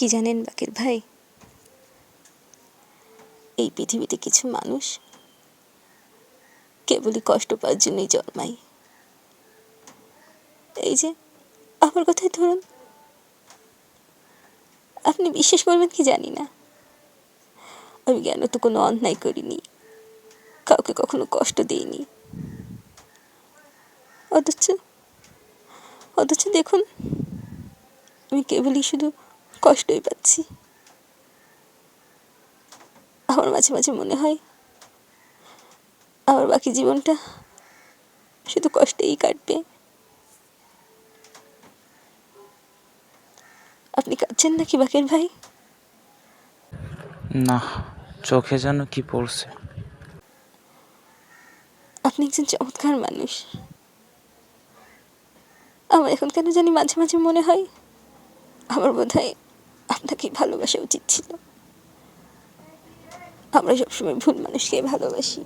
কি জানেন বাকের ভাই, এই পৃথিবীতে কিছু মানুষ কেবলই কষ্ট পাওয়ার জন্যই জন্মায়। এই যে আমার কথাই ধরুন, আপনি বিশ্বাস করবেন কি জানি না, আমি জ্ঞান তো কোনো অন্যায় করিনি, কাউকে কখনো কষ্ট দিইনি। অথচ অথচ দেখুন, আমি কেবলই শুধু কষ্টই পাচ্ছি। আমার মাঝে মাঝে মনে হয় আমার বাকি জীবনটা শুধু কষ্টেই কাটবে। আপনি কাঁদছেন নাকি বাকের ভাই? না, চোখে যেন কি পড়ছে। আপনি একজন চমৎকার মানুষ। আমার এখন কেন জানি মাঝে মাঝে মনে হয় আমার বোধহয় আপনাকেই ভালোবাসা উচিত ছিল। আমরা সবসময় ভুল মানুষকে ভালোবাসি।